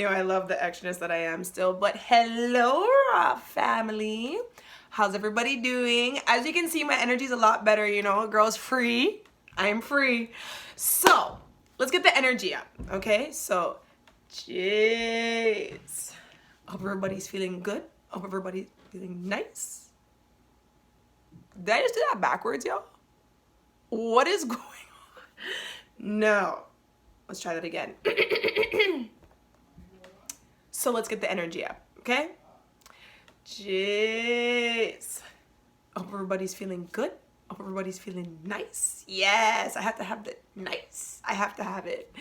I love the extraness that I am still. But hello, Raw family. How's everybody doing? As you can see, my energy's a lot better, Girls free. I'm free. So, let's get the energy up, okay? So, jeez. Hope everybody's feeling good. Hope everybody's feeling nice. Did I just do that backwards, y'all? What is going on? No. Let's try that again. So let's get the energy up, okay? Jeez. Hope everybody's feeling good. Hope everybody's feeling nice. Yes, I have to have the nice. I have to have it.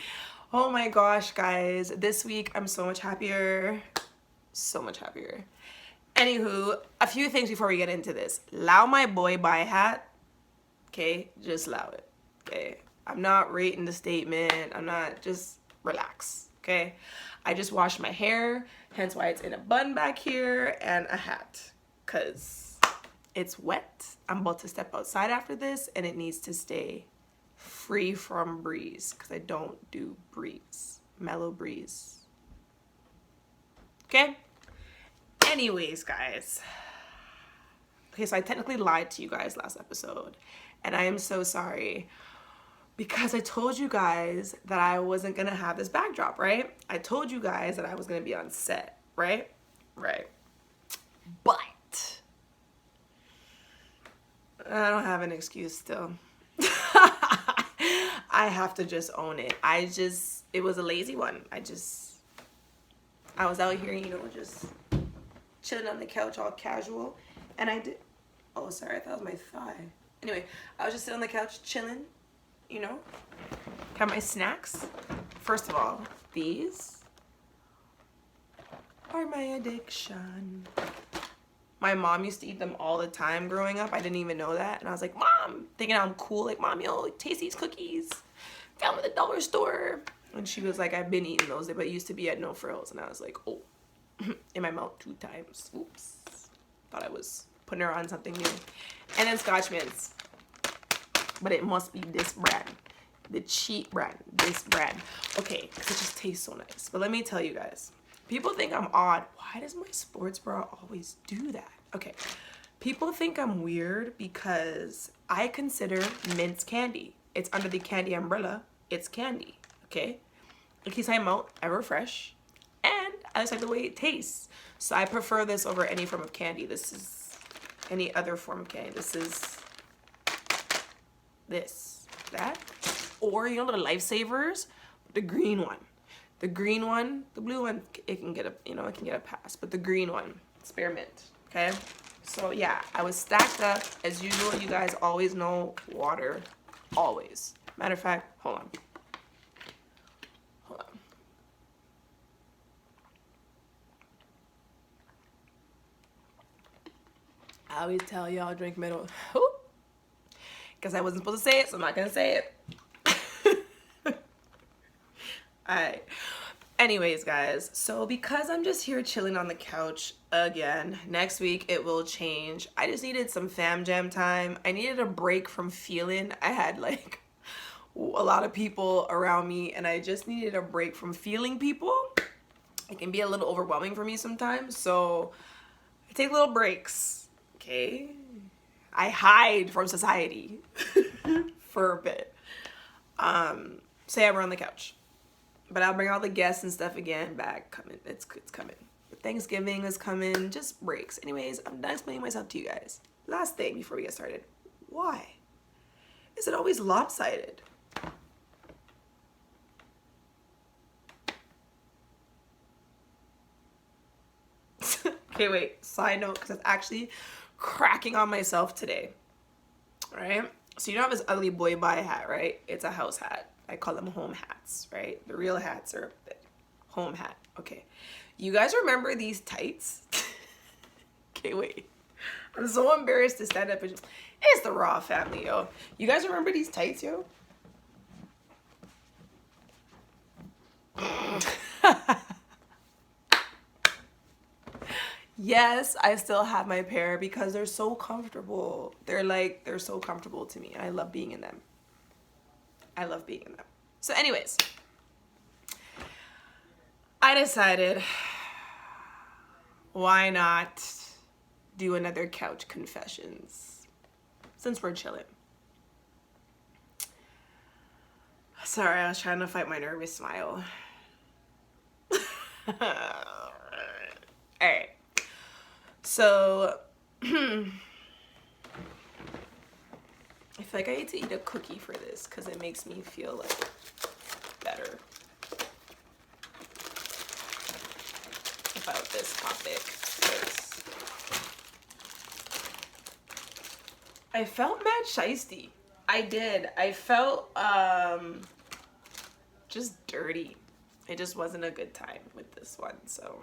Oh my gosh, guys. This week, I'm so much happier. So much happier. Anywho, a few things before we get into this. Allow my boy buy a hat. Okay? Just allow it. Okay? I'm not rating the statement. I'm not, just relax. Okay? I just washed my hair, hence why it's in a bun back here, and a hat. Because it's wet. I'm about to step outside after this, and it needs to stay free from breeze. Because I don't do breeze. Mellow breeze. Okay? Anyways, guys. Okay, so I technically lied to you guys last episode. And I am so sorry. Because I told you guys that I wasn't going to have this backdrop, right? I told you guys that I was going to be on set, right? Right. But I don't have an excuse still. I have to just own it. It was a lazy one. I was out here, just chilling on the couch all casual. And I did, oh, sorry, I thought it was my thigh. Anyway, I was just sitting on the couch chilling. Got my snacks. First of all, these are my addiction. My mom used to eat them all the time growing up. I didn't even know that. And I was like, Mom, thinking I'm cool. Like, Mom, taste these cookies. Found them at the dollar store. And she was like, I've been eating those, but it used to be at No Frills. And I was like, oh, in my mouth 2 times. Oops. Thought I was putting her on something new. And then Scotch Mints. But it must be this brand. The cheap brand. This brand. Okay, because it just tastes so nice. But let me tell you guys. People think I'm odd. Why does my sports bra always do that? Okay. People think I'm weird because I consider mints candy. It's under the candy umbrella. It's candy. Okay? It keeps my mouth ever fresh. And I just like the way it tastes. So I prefer this over any form of candy. This is any other form of candy. This is that, or the Lifesavers, the green one, the blue one, it can get a pass, but the green one, spearmint. Okay, so yeah, I was stacked up as usual. You guys always know water, always. Matter of fact, hold on. I always tell y'all drink MELO. Because I wasn't supposed to say it, so I'm not going to say it. Alright. Anyways, guys. So because I'm just here chilling on the couch again, next week it will change. I just needed some fam jam time. I needed a break from feeling. I had like a lot of people around me, and I just needed a break from feeling people. It can be a little overwhelming for me sometimes. So I take little breaks. Okay? I hide from society for a bit. Say I'm on the couch. But I'll bring all the guests and stuff again back. Coming. It's coming. Thanksgiving is coming. Just breaks. Anyways, I'm done explaining myself to you guys. Last thing before we get started. Why is it always lopsided? Okay, wait. Side note, because it's actually cracking on myself today. Right? So you don't have this ugly boy buy hat, right? It's a house hat. I call them home hats, right? The real hats are home hat. Okay. You guys remember these tights? Okay, wait. I'm so embarrassed to stand up and it's the Raw family, yo. You guys remember these tights, yo? Yes, I still have my pair because they're so comfortable. They're so comfortable to me. I love being in them. I love being in them. So anyways, I decided, why not do another couch confessions since we're chilling. Sorry, I was trying to fight my nervous smile. Alright. So, I feel like I need to eat a cookie for this because it makes me feel like better about this topic. I felt mad shiesty. I did. I felt just dirty. It just wasn't a good time with this one, so.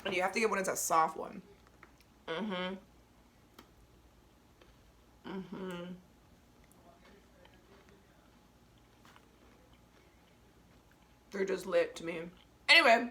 And you have to get one that's a soft one. They're just lit to me. Anyway.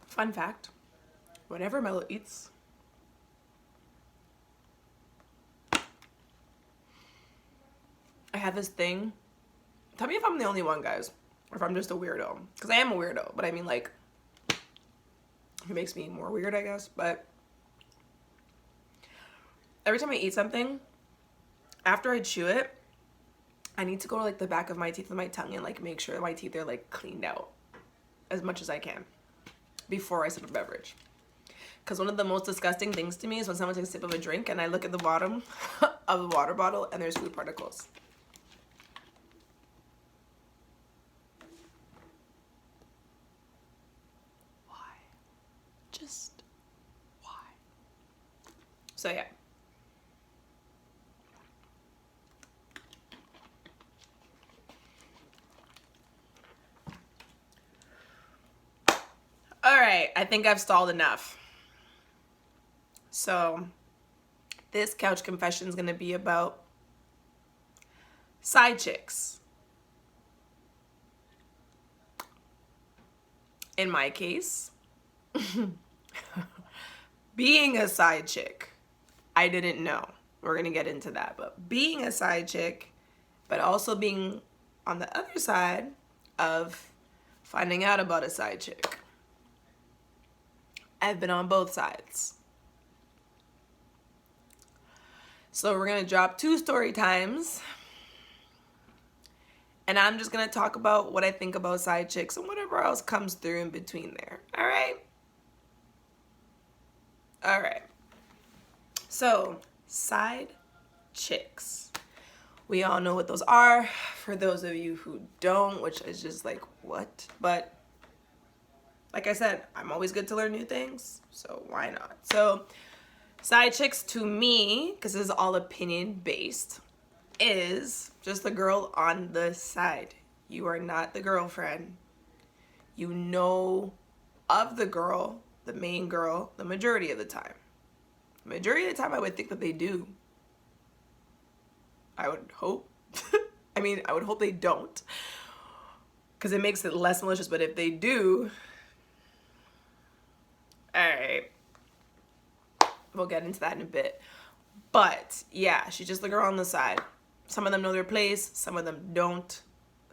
Fun fact, whenever MELO eats, I have this thing. Tell me if I'm the only one, guys, or if I'm just a weirdo. Because I am a weirdo, but I mean, like, it makes me more weird, I guess. But every time I eat something, after I chew it, I need to go to, like, the back of my teeth with my tongue and, like, make sure my teeth are, like, cleaned out as much as I can before I sip a beverage. Because one of the most disgusting things to me is when someone takes a sip of a drink and I look at the bottom of the water bottle and there's food particles. Why? Just why? So yeah. All right, I think I've stalled enough. So this couch confession is going to be about side chicks. In my case, being a side chick, I didn't know. We're going to get into that. But being a side chick, but also being on the other side of finding out about a side chick. I've been on both sides. So we're going to drop 2 story times. And I'm just going to talk about what I think about side chicks and whatever else comes through in between there. All right? All right. So, side chicks. We all know what those are. For those of you who don't, which is just like, what? But, like I said, I'm always good to learn new things. So, why not? So, side chicks to me, because this is all opinion based, is just the girl on the side. You are not the girlfriend. You know of the girl, the main girl, the majority of the time. The majority of the time I would think that they do. I would hope. I mean, I would hope they don't. Because it makes it less malicious, but if they do, alright. We'll get into that in a bit. But, yeah, she's just the girl on the side. Some of them know their place, some of them don't.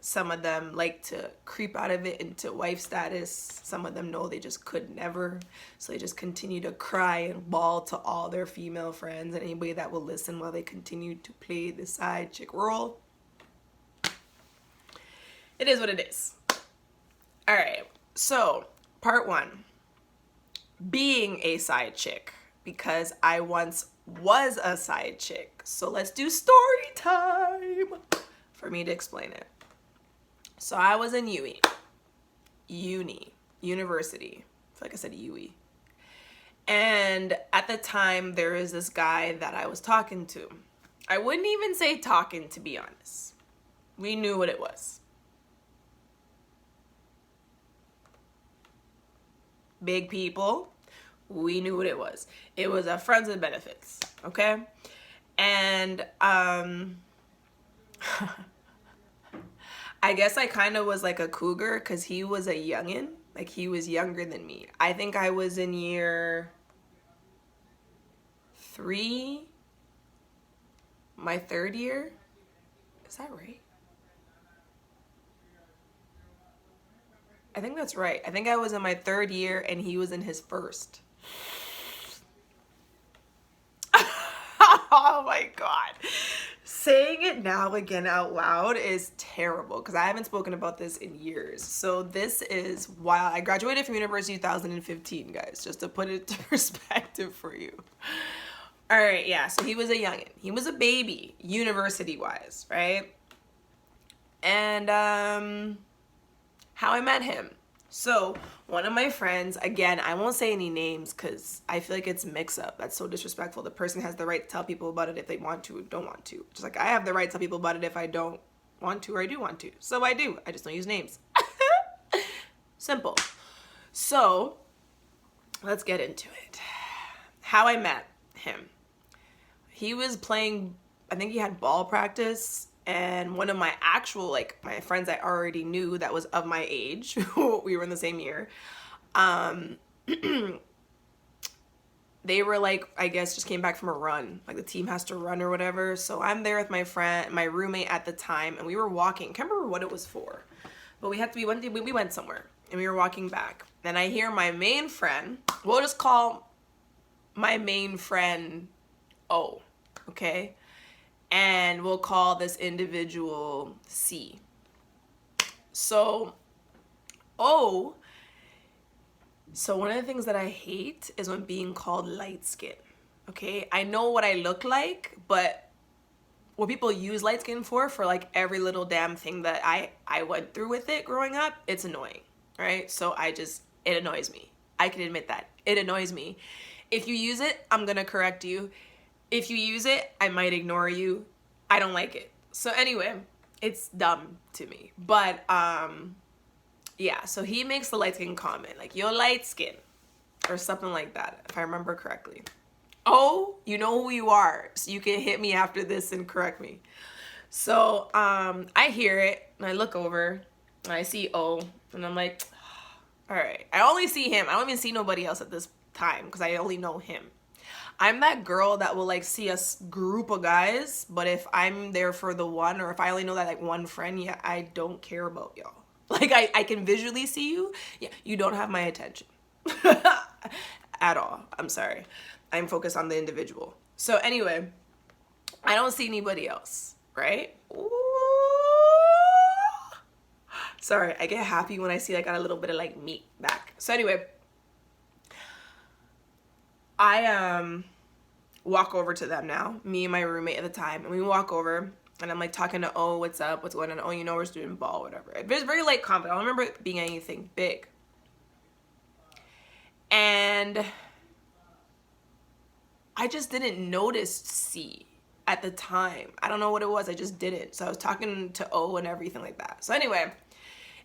Some of them like to creep out of it into wife status. Some of them know they just could never. So they just continue to cry and bawl to all their female friends and anybody that will listen while they continue to play the side chick role. It is what it is. All right, so part 1. Being a side chick, because I once was a side chick. So let's do story time for me to explain it. So I was in university. I feel like I said UE. And at the time, there was this guy that I was talking to. I wouldn't even say talking, to be honest. We knew what it was. Big people, we knew what it was. It was a friends with benefits, okay? And I guess I kind of was like a cougar because he was a youngin'. Like, he was younger than me. I think I was in year 3, my 3rd year. Is that right? I think that's right. I think I was in my 3rd year and he was in his 1st. Oh my God. Saying it now again out loud is terrible because I haven't spoken about this in years. So this is wild. I graduated from university 2015, guys, just to put it to perspective for you. All right, yeah, so he was a youngin'. He was a baby, university-wise, right? And how I met him. So one of my friends, again, I won't say any names because I feel like it's mix-up. That's so disrespectful. The person has the right to tell people about it if they want to or don't want to. Just like I have the right to tell people about it if I don't want to or I do want to. So I do. I just don't use names. Simple. So let's get into it. How I met him. He was playing, I think he had ball practice, and one of my actual, like, my friends I already knew that was of my age, we were in the same year, they were like, I guess just came back from a run, like the team has to run or whatever, so I'm there with my friend, my roommate at the time, and we were walking, I can't remember what it was for, but we went somewhere, and we were walking back, and I hear my main friend, we'll just call my main friend O, okay? And we'll call this individual C. So one of the things that I hate is when being called light skin, okay? I know what I look like, but what people use light skin for like every little damn thing that I went through with it growing up, it's annoying, right? So it annoys me. I can admit that. It annoys me. If you use it, I'm gonna correct you. If you use it, I might ignore you. I don't like it. So anyway, it's dumb to me. But yeah, so he makes the light skin comment, like, you're light skin, or something like that, if I remember correctly. Oh, you know who you are, so you can hit me after this and correct me. So I hear it, and I look over, and I see O, and I'm like, all right. I only see him. I don't even see nobody else at this time, because I only know him. I'm that girl that will like see a group of guys, but if I'm there for the one, or if I only know that like one friend, yeah, I don't care about y'all. Like I can visually see you. Yeah, you don't have my attention at all. I'm sorry. I'm focused on the individual. So anyway, I don't see anybody else, right? Ooh. Sorry, I get happy when I see I got a little bit of like meat back. So anyway, I walk over to them now, me and my roommate at the time, and we walk over, and I'm like talking to, oh, what's up, what's going on, oh, you know, we're student ball, whatever. It was very like confident. I don't remember it being anything big. And I just didn't notice C at the time. I don't know what it was, I just didn't. So I was talking to O and everything like that. So anyway,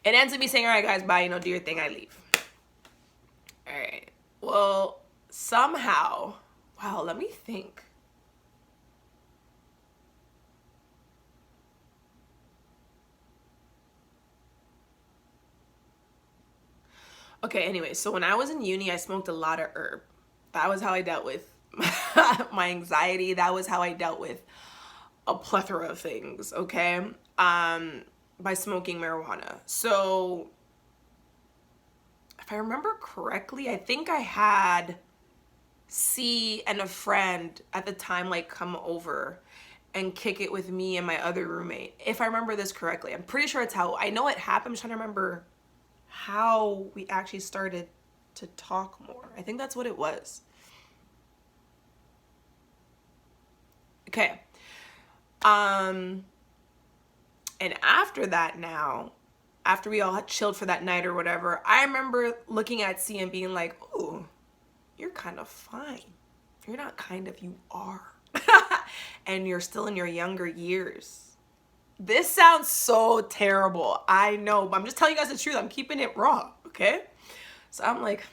it ends with me saying, all right guys, bye, you know, do your thing, I leave. All right, well, somehow, wow, let me think. Okay, anyway, so when I was in uni, I smoked a lot of herb. That was how I dealt with my anxiety. That was how I dealt with a plethora of things, okay? By smoking marijuana. So if I remember correctly, I think I had C and a friend at the time like come over and kick it with me and my other roommate. If I remember this correctly, I'm pretty sure it's how, I know it happened. I'm trying to remember how we actually started to talk more. I think that's what it was. Okay. And after that now, after we all had chilled for that night or whatever, I remember looking at C and being like, ooh, you're kind of fine. You're not kind of, you are. that and you're still in your younger years. This sounds so terrible. I know, but I'm just telling you guys the truth. I'm keeping it raw, okay? So I'm like,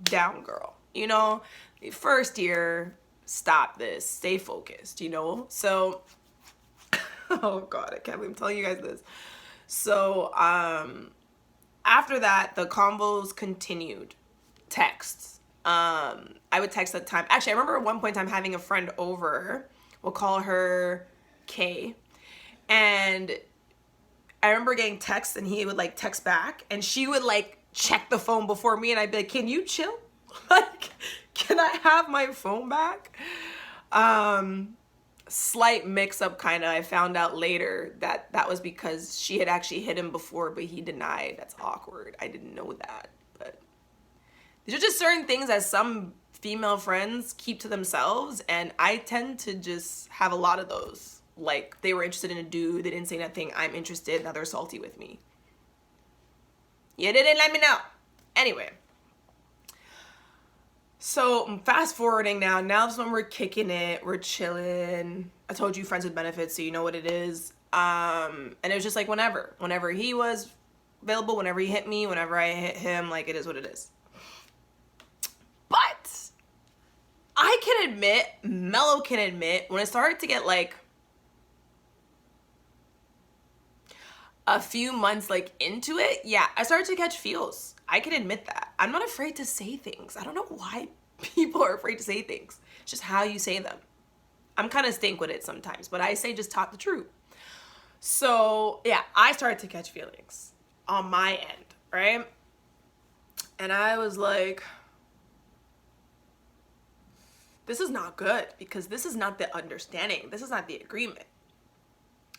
down, girl. You know, first year, stop this. Stay focused, you know? So, oh God, I can't believe I'm telling you guys this. So, after that, the combos continued. Texts. I would text at the time. Actually, I remember at one point in time having a friend over. We'll call her Kay. And I remember getting texts and he would like text back and she would like check the phone before me and I'd be like, can you chill? Like, can I have my phone back? Slight mix-up kind of. I found out later that that was because she had actually hit him before, but he denied. That's awkward. I didn't know that. But these are just certain things that some female friends keep to themselves, and I tend to just have a lot of those. Like, they were interested in a dude, they didn't say nothing, I'm interested, now they're salty with me. You didn't let me know. Anyway. So, fast forwarding now this when we're kicking it, we're chilling. I told you friends with benefits, so you know what it is. And it was just like whenever he was available, whenever he hit me, whenever I hit him, like, it is what it is. But I can admit, MELO can admit, when it started to get like a few months like into it, yeah, I started to catch feels. I can admit that. I'm not afraid to say things. I don't know why people are afraid to say things. It's just how you say them. I'm kind of stink with it sometimes, but I say just talk the truth. So yeah, I started to catch feelings on my end, right? And I was like, this is not good because this is not the understanding. This is not the agreement.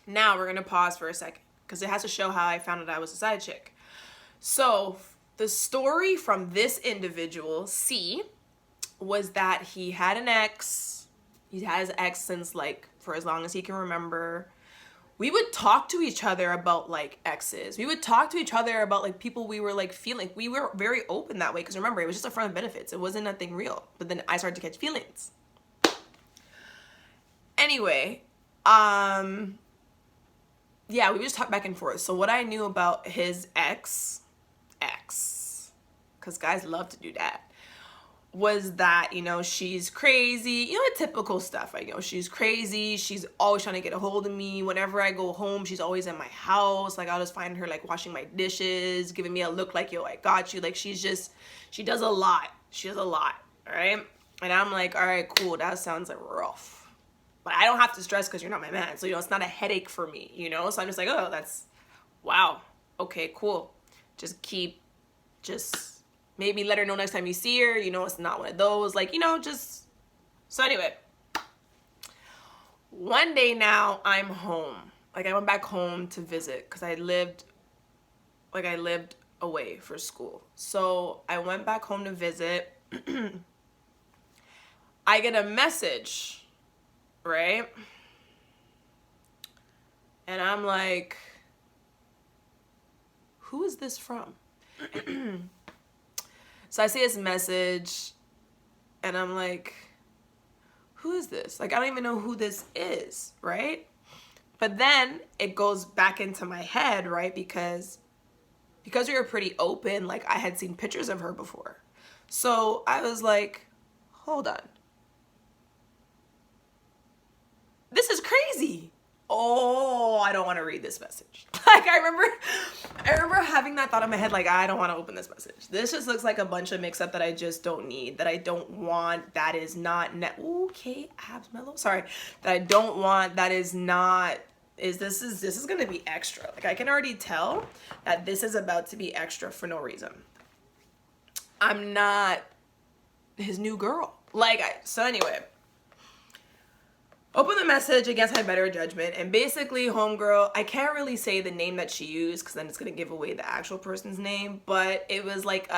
Now we're going to pause for a second because it has to show how I found out I was a side chick. So the story from this individual, C, was that he had an ex. He had his ex since like for as long as he can remember. We would talk to each other about like exes. We would talk to each other about like people we were like feeling. We were very open that way because remember, it was just a friend of benefits. It wasn't nothing real. But then I started to catch feelings. Anyway, yeah, we would just talk back and forth. So what I knew about his ex, because guys love to do that, was that, you know, she's crazy, you know, the typical stuff. I know she's crazy. She's always trying to get a hold of me. Whenever I go home, she's always in my house. Like, I'll just find her like washing my dishes, giving me a look like, yo, I got you. Like, she does a lot. She does a lot, all right? And I'm like, all right, cool. That sounds like rough. But I don't have to stress because you're not my man. So, you know, it's not a headache for me, you know? So I'm just like, oh, that's, wow. Okay, cool. Just maybe let her know next time you see her, you know, it's not one of those, like, you know, just, so anyway. One day now, I'm home. Like, I went back home to visit because I lived away for school. So I went back home to visit. I get a message, right? And I'm like, who is this from? So I see this message and I'm like, who is this? Like, I don't even know who this is, right? But then it goes back into my head, right? Because we were pretty open, like I had seen pictures of her before. So I was like, hold on. This is crazy. Oh, I don't want to read this message. Like, I remember having that thought in my head, like, I don't want to open this message. This just looks like a bunch of mix-up that I just don't need, that I don't want, that is not, okay, abs mellow, sorry, that I don't want, that is not, this is going to be extra. Like, I can already tell that this is about to be extra for no reason. I'm not his new girl. Like, so anyway. Open the message against my better judgment, and basically, homegirl, I can't really say the name that she used because then it's gonna give away the actual person's name, but it was like,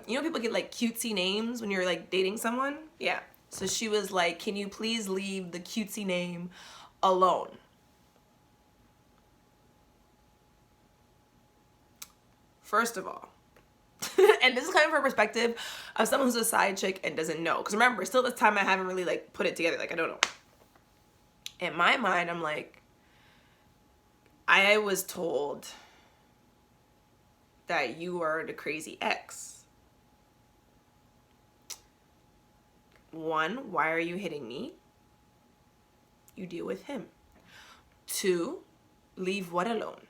you know, people get like cutesy names when you're like dating someone? Yeah. So she was like, can you please leave the cutesy name alone? First of all, And this is coming from a perspective of someone who's a side chick and doesn't know. Because remember, still this time I haven't really like put it together. Like, I don't know. In my mind, I'm like, I was told that you are the crazy ex. 1, why are you hitting me? You deal with him. 2, leave what alone?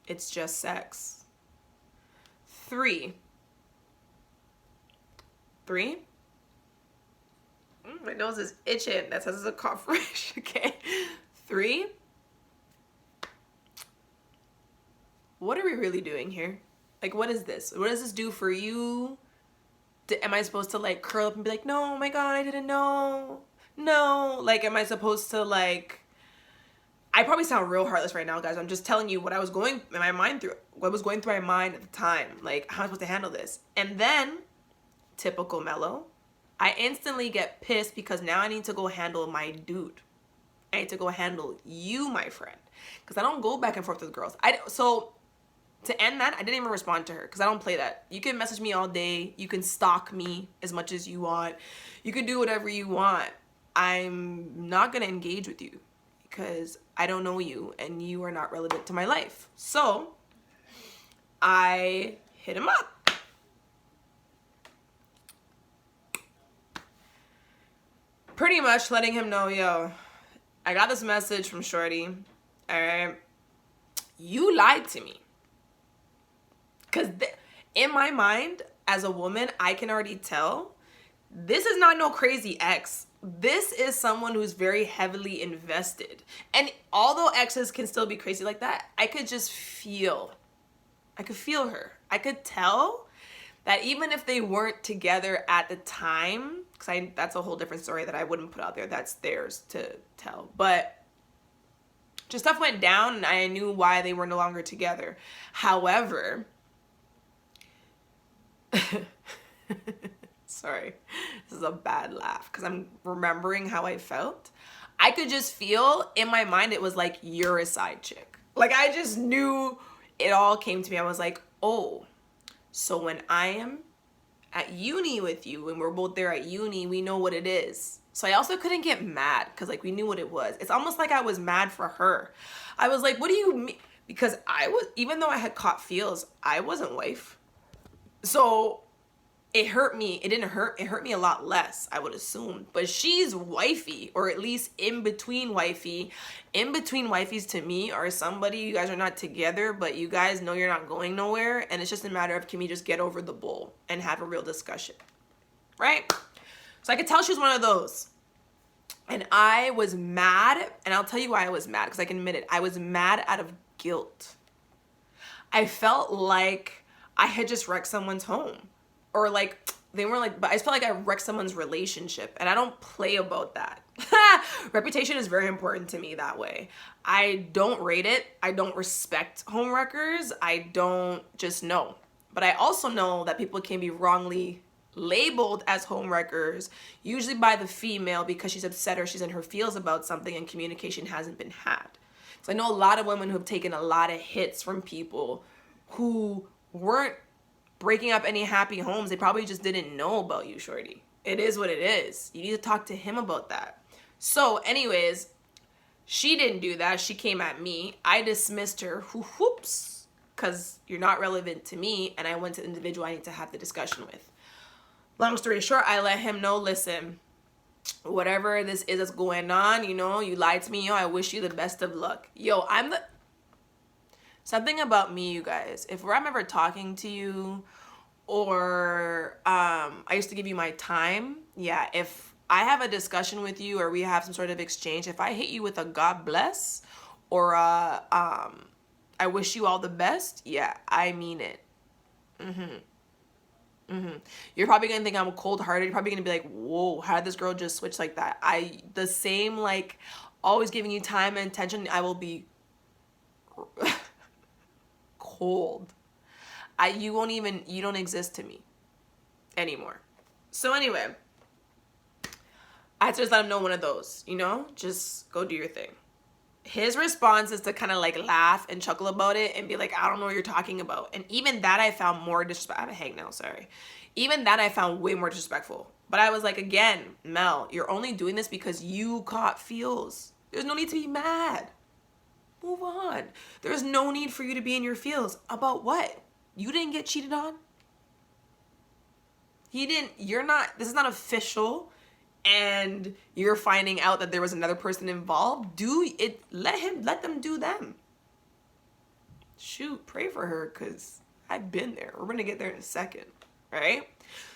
It's just sex. 3. My nose is itching. That says it's a cough fresh. Okay. 3. What are we really doing here? Like, what is this? What does this do for you? Am I supposed to like curl up and be like, no, oh my God, I didn't know. No. Like, am I supposed to like, I probably sound real heartless right now, guys. I'm just telling you what I was going in my mind through, what was going through my mind at the time. Like, how am I supposed to handle this? And then, typical Mello, I instantly get pissed because now I need to go handle my dude. I need to go handle you, my friend. Because I don't go back and forth with girls. So, to end that, I didn't even respond to her because I don't play that. You can message me all day. You can stalk me as much as you want. You can do whatever you want. I'm not going to engage with you because I don't know you and you are not relevant to my life. So, I hit him up. Pretty much letting him know, yo, I got this message from Shorty. Alright, you lied to me. Because in my mind, as a woman, I can already tell this is not no crazy ex. This is someone who's very heavily invested. And although exes can still be crazy like that, I could just feel, I could feel her. I could tell that even if they weren't together at the time, because that's a whole different story that I wouldn't put out there. That's theirs to tell. But just stuff went down and I knew why they were no longer together. However, sorry, this is a bad laugh because I'm remembering how I felt. I could just feel in my mind, it was like, you're a side chick. Like, I just knew it all came to me. I was like, oh, so when I am at uni with you, when we're both there at uni, we know what it is. So I also couldn't get mad because like we knew what it was. It's almost like I was mad for her. I was like, what do you mean? Because I was, even though I had caught feels, I wasn't wife. So it hurt me. It didn't hurt. It hurt me a lot less, I would assume. But she's wifey, or at least in between wifey. In between wifeys to me are somebody, you guys are not together, but you guys know you're not going nowhere. And it's just a matter of, can we just get over the bull and have a real discussion? Right? So I could tell she was one of those. And I was mad. And I'll tell you why I was mad, because I can admit it. I was mad out of guilt. I felt like I had just wrecked someone's home. Or like, they weren't like, but I just felt like I wrecked someone's relationship. And I don't play about that. Reputation is very important to me that way. I don't rate it. I don't respect home wreckers. I don't just know. But I also know that people can be wrongly labeled as home wreckers, usually by the female because she's upset or she's in her feels about something and communication hasn't been had. So I know a lot of women who have taken a lot of hits from people who weren't breaking up any happy homes. They probably just didn't know about you, shorty. It is what it is. You need to talk to him about that. So anyways, she didn't do that. She came at me. I dismissed her. Whoops. Because you're not relevant to me. And I went to the individual I need to have the discussion with. Long story short, I let him know, listen, whatever this is that's going on, you know, you lied to me, yo, I wish you the best of luck. Yo, something about me, you guys, if I'm ever talking to you or I used to give you my time, yeah, if I have a discussion with you or we have some sort of exchange, if I hit you with a God bless or I wish you all the best, yeah, I mean it. You're probably gonna think I'm cold-hearted. You're probably gonna be like, whoa, how did this girl just switch like that? The same, like, always giving you time and attention, I will be cold. You don't exist to me anymore. So anyway, I had to just let him know one of those, you know? Just go do your thing. his response is to kind of like laugh and chuckle about it and be like, I don't know what you're talking about. And even that I found more disrespectful. I have a hang now, sorry. Even that I found way more disrespectful. But I was like, again, Mel, you're only doing this because you caught feels. There's no need to be mad. Move on. There's no need for you to be in your feels. About what? You didn't get cheated on? He didn't, you're not, this is not official. And you're finding out that there was another person involved. Do it, let them do them. Shoot, pray for her, because I've been there. We're gonna get there in a second, right?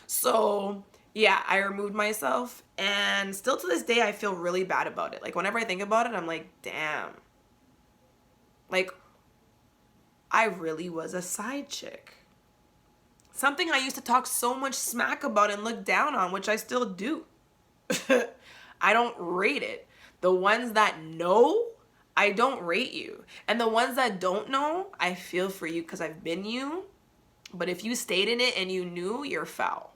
So yeah, I removed myself, and still to this day I feel really bad about it. Like whenever I think about it, I'm like, damn, like I really was a side chick. Something I used to talk so much smack about and look down on, which I still do. I don't rate it. The ones that know, I don't rate you. And the ones that don't know, I feel for you because I've been you. But if you stayed in it and you knew, you're foul.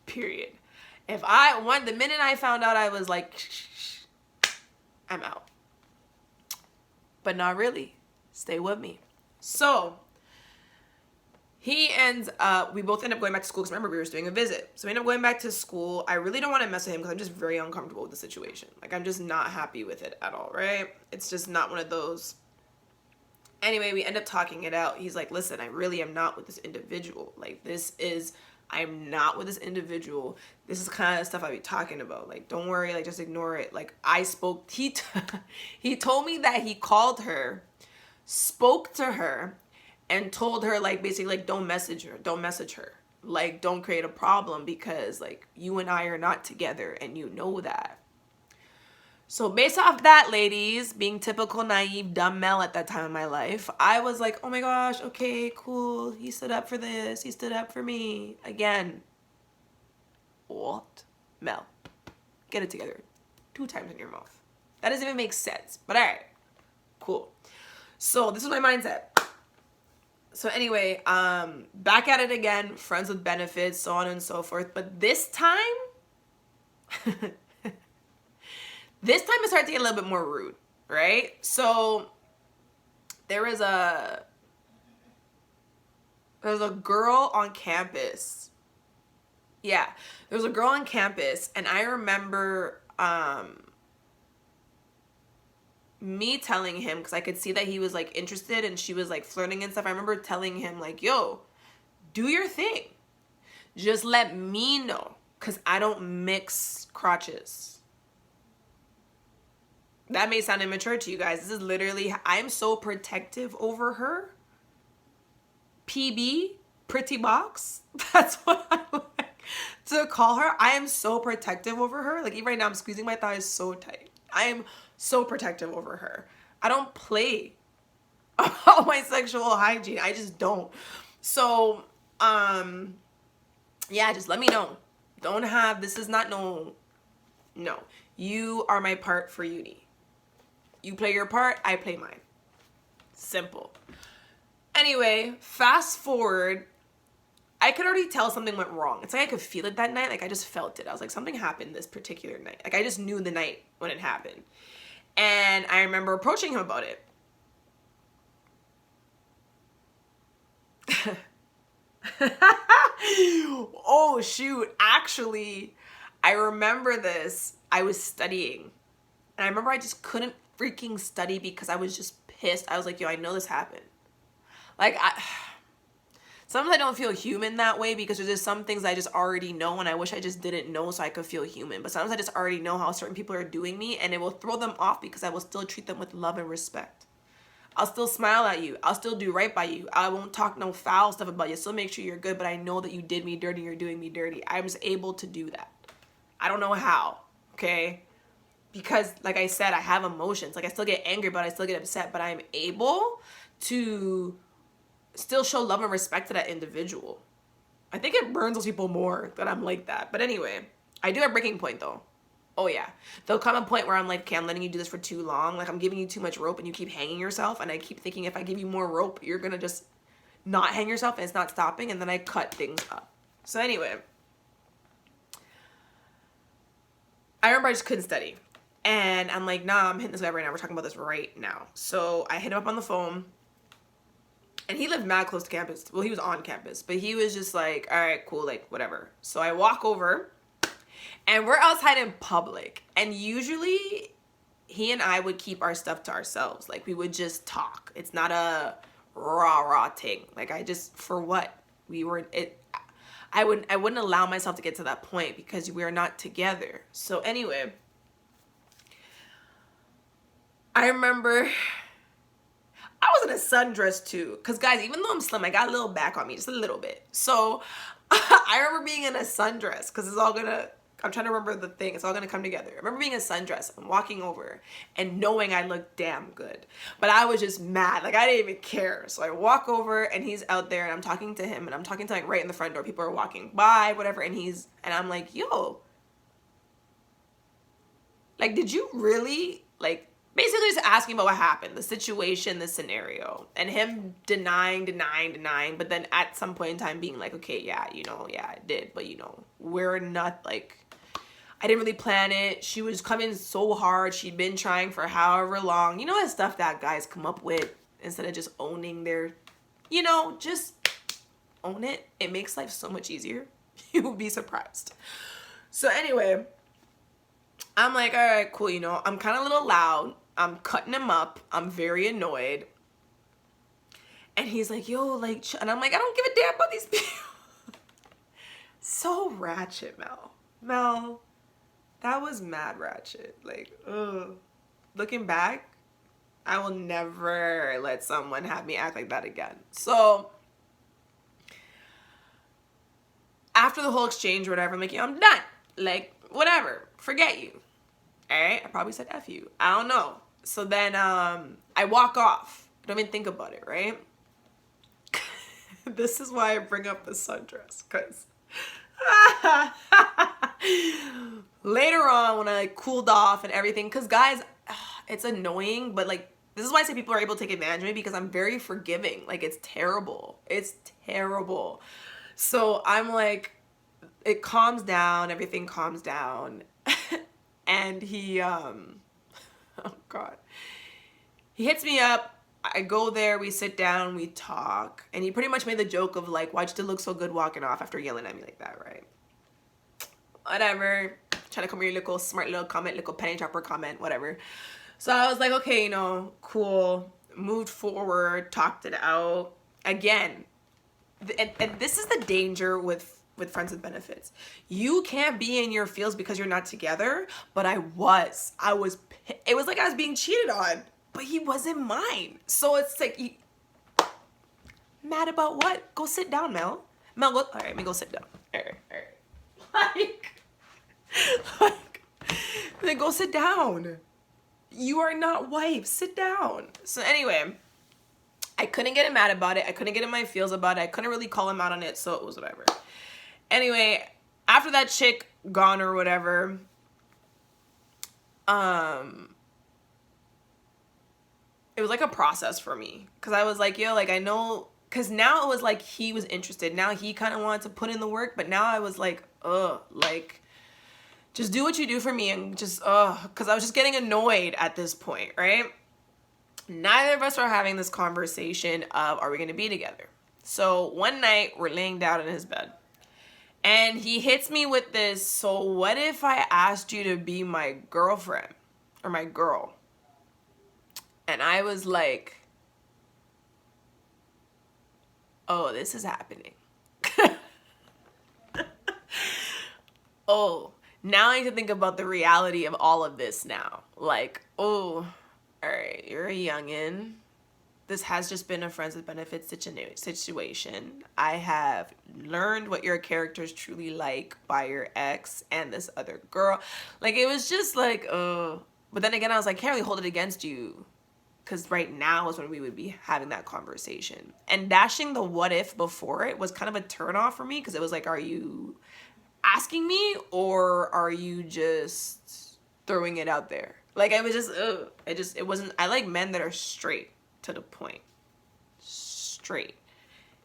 Period. The minute I found out, I was like, I'm out. But not really. Stay with me. So we both end up going back to school because remember we were doing a visit. So we end up going back to school. I really don't want to mess with him because I'm just very uncomfortable with the situation. Like I'm just not happy with it at all, right? It's just not one of those. Anyway, we end up talking it out. He's like, listen, I really am not with this individual. Like I'm not with this individual. This is kind of stuff I be talking about. Like, don't worry, like just ignore it. Like he told me that he called her, spoke to her, and told her like basically like don't message her, like don't create a problem because like you and I are not together and you know that. So based off that, ladies, being typical naive dumb Mel at that time in my life, I was like, oh my gosh, okay, cool, he stood up for this, he stood up for me. Again, what? Mel, get it together. 2 times in your mouth. That doesn't even make sense, but all right, cool. So this is my mindset. So anyway, back at it again, friends with benefits, so on and so forth. But this time, it started to get a little bit more rude, right? So there was a girl on campus. Yeah, there was a girl on campus, and I remember me telling him, because I could see that he was like interested and she was like flirting and stuff. I remember telling him like, yo, do your thing. Just let me know, because I don't mix crotches. That may sound immature to you guys. This is literally, I'm so protective over her. PB, pretty box. That's what I like to call her. I am so protective over her. Like even right now, I'm squeezing my thighs so tight. I am so protective over her. I don't play about my sexual hygiene. I just don't. So, yeah, just let me know. This is not no. You are my part for uni. You play your part, I play mine. Simple. Anyway, fast forward. I could already tell something went wrong. It's like I could feel it that night. Like I just felt it. I was like, something happened this particular night. Like I just knew the night when it happened. And I remember approaching him about it. Oh shoot, actually, I remember this. I was studying. And I remember I just couldn't freaking study because I was just pissed. I was like, yo, I know this happened. Like sometimes I don't feel human that way because there's just some things I just already know and I wish I just didn't know so I could feel human. But sometimes I just already know how certain people are doing me and it will throw them off because I will still treat them with love and respect. I'll still smile at you. I'll still do right by you. I won't talk no foul stuff about you. Still make sure you're good, but I know that you did me dirty, you're doing me dirty. I was able to do that. I don't know how, okay? Because like I said, I have emotions. Like I still get angry, but I still get upset, but I'm able to still show love and respect to that individual. I think it burns those people more that I'm like that. But anyway, I do have a breaking point though. Oh yeah. There'll come a point where I'm like, okay, I'm letting you do this for too long. Like I'm giving you too much rope and you keep hanging yourself. And I keep thinking if I give you more rope, you're going to just not hang yourself and it's not stopping. And then I cut things up. So anyway, I remember I just couldn't study. And I'm like, nah, I'm hitting this guy right now. We're talking about this right now. So I hit him up on the phone. And he lived mad close to campus. Well, he was on campus. But he was just like, all right, cool, like, whatever. So I walk over. And we're outside in public. And usually, he and I would keep our stuff to ourselves. Like, we would just talk. It's not a rah thing. Like, I just, for what? We were, I wouldn't allow myself to get to that point because we're not together. So anyway, I remember I was in a sundress too. Because guys, even though I'm slim, I got a little back on me, just a little bit. So I remember being in a sundress because it's all gonna, I'm trying to remember the thing. It's all gonna come together. I remember being in a sundress. I'm walking over and knowing I looked damn good. But I was just mad. Like, I didn't even care. So I walk over and he's out there and I'm talking to him and I'm talking to like right in the front door. People are walking by, whatever. And I'm like, yo, like, did you really, like, basically just asking about what happened, the situation, the scenario, and him denying, but then at some point in time being like, okay, yeah, you know, yeah, I did, but you know, we're not, like, I didn't really plan it. She was coming so hard. She'd been trying for however long. You know that stuff that guys come up with instead of just owning their, you know, just own it. It makes life so much easier. You will be surprised. So anyway, I'm like, all right, cool, you know, I'm kind of a little loud. I'm cutting him up. I'm very annoyed. And he's like, yo, like, and I'm like, I don't give a damn about these people. So ratchet, Mel. Mel, that was mad ratchet. Like, ugh. Looking back, I will never let someone have me act like that again. So after the whole exchange or whatever, I'm like, yo, I'm done. Like, whatever. Forget you. All right? I probably said F you. I don't know. So then I walk off. I don't even think about it, right? This is why I bring up the sundress. Because later on when I like cooled off and everything, because guys, it's annoying, but like, this is why I say people are able to take advantage of me because I'm very forgiving. Like, it's terrible. It's terrible. So I'm like, it calms down. Everything calms down. And he, oh God. He hits me up. I go there. We sit down. We talk. And he pretty much made the joke of like, why'd you still look so good walking off after yelling at me like that, right? Whatever. Trying to come with your little smart little comment, little penny dropper comment, whatever. So I was like, okay, you know, cool. Moved forward. Talked it out. Again, and this is the danger with friends with benefits. You can't be in your feels because you're not together, but it was like I was being cheated on, but he wasn't mine. So it's like, mad about what? Go sit down, Mel. Mel, go, all right, let me go sit down. All right. Like, go sit down. You are not wife, sit down. So anyway, I couldn't get him mad about it. I couldn't get in my feels about it. I couldn't really call him out on it, so it was whatever. Anyway, after that chick gone or whatever, it was like a process for me. Because I was like, yo, like, I know, because now it was like he was interested. Now he kind of wanted to put in the work, but now I was like, like, just do what you do for me and just, because I was just getting annoyed at this point, right? Neither of us are having this conversation of, are we going to be together? So one night, we're laying down in his bed. And he hits me with this, so what if I asked you to be my girlfriend or my girl? And I was like, oh, this is happening. Oh, now I need to think about the reality of all of this now. Like, oh, all right, you're a youngin'. This has just been a friends with benefits situation. I have learned what your character is truly like by your ex and this other girl. Like, it was just like, but then again, I was like, can't really hold it against you. Because right now is when we would be having that conversation. And dashing the what if before it was kind of a turnoff for me. Because it was like, are you asking me or are you just throwing it out there? Like, I was just, it wasn't, I like men that are straight. To the point. Straight.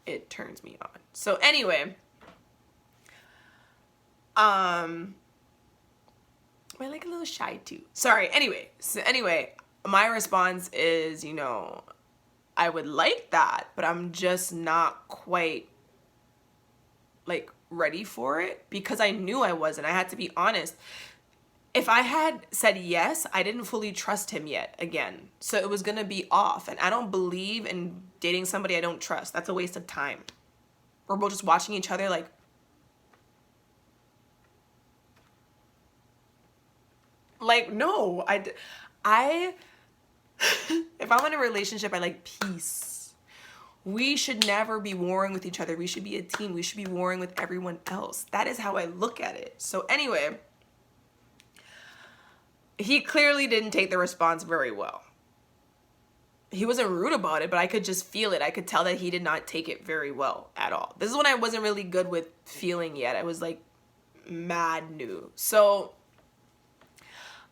It turns me on. So anyway, but am I like a little shy too? Sorry. Anyway, my response is, you know, I would like that, but I'm just not quite like ready for it, because I knew I wasn't. I had to be honest. If I had said yes, I didn't fully trust him yet again. So it was going to be off. And I don't believe in dating somebody I don't trust. That's a waste of time. We're both just watching each other like no, I if I'm in a relationship, I like peace. We should never be warring with each other. We should be a team. We should be warring with everyone else. That is how I look at it. So anyway, he clearly didn't take the response very well. He wasn't rude about it, but I could just feel it. I could tell that he did not take it very well at all. This is when I wasn't really good with feeling yet. I was like mad new. So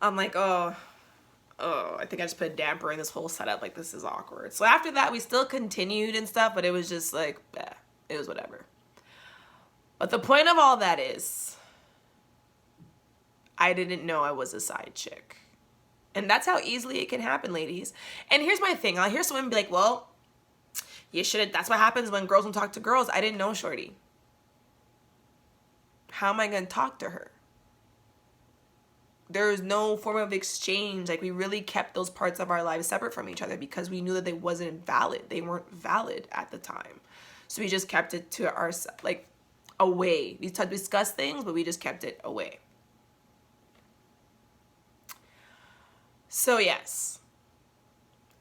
I'm like, oh, I think I just put a damper in this whole setup. Like, this is awkward. So after that, we still continued and stuff, but it was just like, it was whatever. But the point of all that is, I didn't know I was a side chick. And that's how easily it can happen, ladies. And here's my thing. I'll hear someone be like, well, you shouldn't. That's what happens when girls don't talk to girls. I didn't know, shorty. How am I going to talk to her? There was no form of exchange. Like, we really kept those parts of our lives separate from each other because we knew that they wasn't valid. They weren't valid at the time. So we just kept it to ourselves, like, away. We discussed things, but we just kept it away. So yes.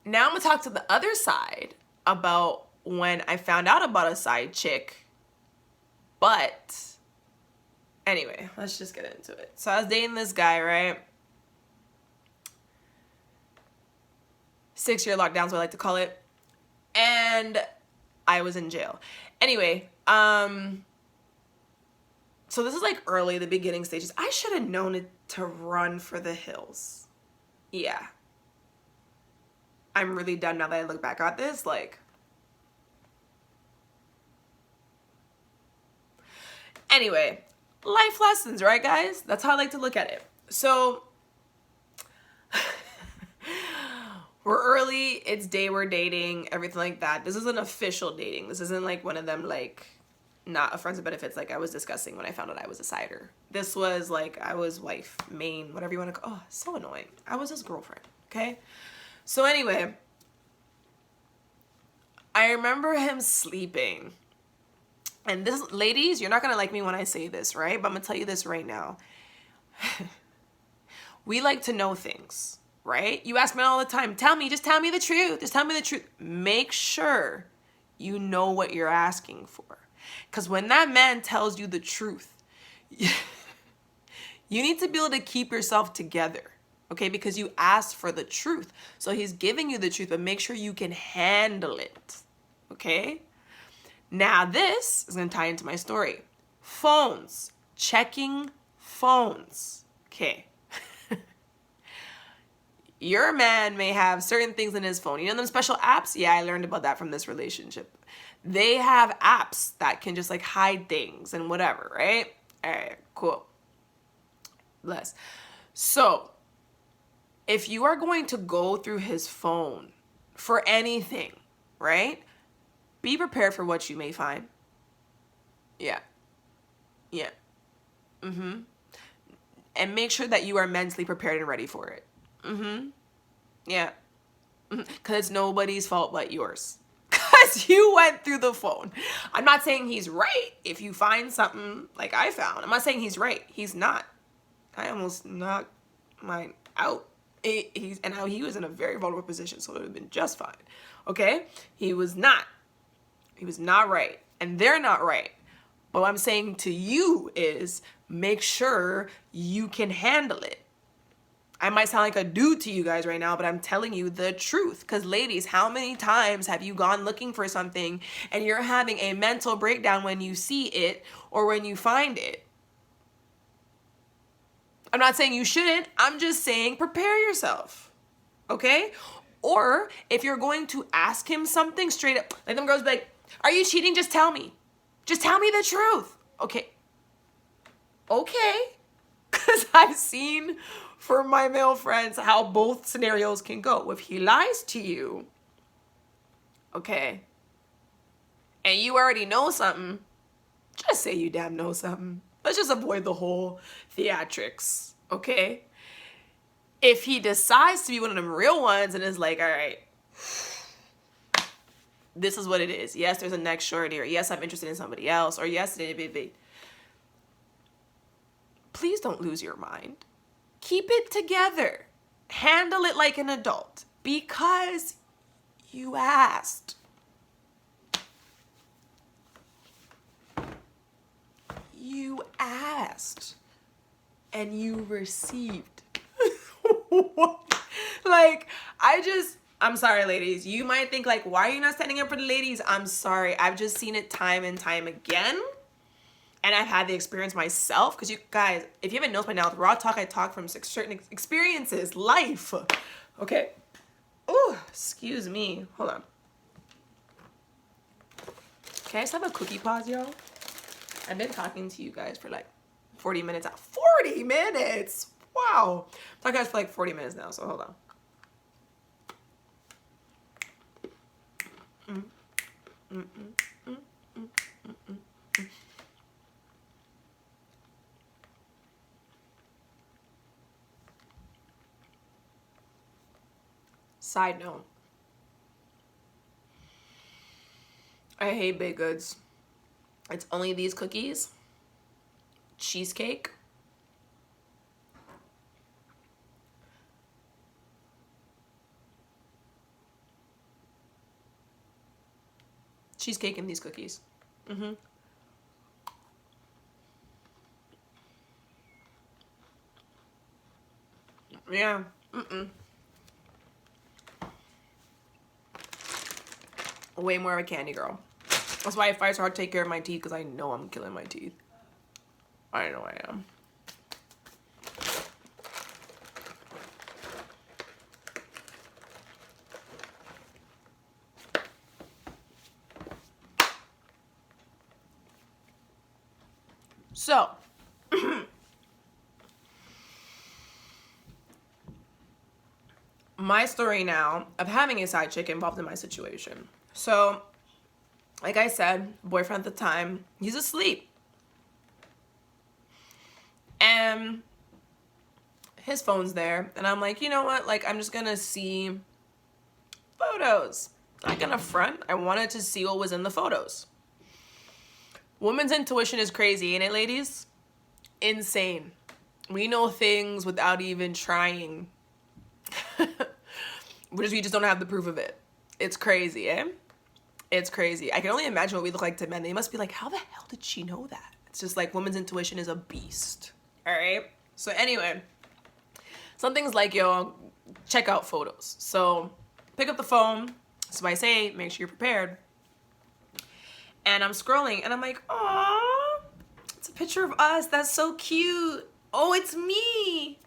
Now I'm going to talk to the other side about when I found out about a side chick. But anyway, let's just get into it. So I was dating this guy, right? 6-year lockdown is what I like to call it. And I was in jail. Anyway, so this is like early, the beginning stages. I should have known it to run for the hills. Yeah. I'm really done now that I look back at this. Like, anyway, life lessons, right, guys? That's how I like to look at it. So we're early, it's day we're dating, everything like that. This isn't official dating. This isn't like one of them, like, not a friends with benefits like I was discussing when I found out I was a sider. This was like, I was wife, main, whatever you want to call. Oh, so annoying. I was his girlfriend, okay? So anyway, I remember him sleeping. And this, ladies, you're not going to like me when I say this, right? But I'm going to tell you this right now. We like to know things, right? You ask me all the time, just tell me the truth. Just tell me the truth. Make sure you know what you're asking for. Because when that man tells you the truth, you need to be able to keep yourself together, okay? Because you asked for the truth. So he's giving you the truth, but make sure you can handle it, okay? Now this is going to tie into my story. Phones. Checking phones. Okay. Your man may have certain things in his phone. You know them special apps? Yeah, I learned about that from this relationship. They have apps that can just like hide things and whatever, right? All right, cool. Bless. So if you are going to go through his phone for anything, right? Be prepared for what you may find. Yeah. And make sure that you are mentally prepared and ready for it. Yeah. Because it's nobody's fault but yours. Because you went through the phone. I'm not saying he's right if you find something like I found. I'm not saying he's right. He's not. I almost knocked mine out. He was in a very vulnerable position, so it would have been just fine. Okay? He was not. He was not right. And they're not right. But what I'm saying to you is make sure you can handle it. I might sound like a dude to you guys right now, but I'm telling you the truth. Because ladies, how many times have you gone looking for something and you're having a mental breakdown when you see it or when you find it? I'm not saying you shouldn't. I'm just saying prepare yourself. Okay? Or if you're going to ask him something straight up, like them girls be like, are you cheating? Just tell me. Just tell me the truth. Okay. Because I've seen for my male friends how both scenarios can go. If he lies to you, okay, and you already know something, just say you damn know something. Let's just avoid the whole theatrics, okay? If he decides to be one of them real ones and is like, all right, this is what it is. Yes, there's a next shorty, or yes, I'm interested in somebody else, or yes, please don't lose your mind. Keep it together. Handle it like an adult because you asked. You asked and you received. Like, I'm sorry, ladies. You might think like, why are you not standing up for the ladies? I'm sorry. I've just seen it time and time again. And I've had the experience myself. Because you guys, if you haven't noticed by now, the raw talk I talk from certain experiences, life. Okay. Oh, excuse me. Hold on. Can I just have a cookie pause, y'all? I've been talking to you guys for like 40 minutes. 40 minutes? Wow. I've talked to you guys for like 40 minutes now, so hold on. Side note. I hate baked goods. It's only these cookies, cheesecake, and these cookies. Yeah. Way more of a candy girl. That's why I fight so hard to take care of my teeth, because I know I'm killing my teeth. I know I am. So, my story now of having a side chick involved in my situation. So, like I said, boyfriend at the time, he's asleep. And his phone's there. And I'm like, you know what? Like, I'm just gonna see photos. I'm not gonna front. I wanted to see what was in the photos. Women's intuition is crazy, ain't it, ladies? Insane. We know things without even trying. We just don't have the proof of it. It's crazy, eh? It's crazy. I can only imagine what we look like to men. They must be like, how the hell did she know that? It's just like women's intuition is a beast. All right? So anyway, some things like, yo, check out photos. So pick up the phone. So I say, make sure you're prepared. And I'm scrolling and I'm like, oh, it's a picture of us. That's so cute. Oh, it's me.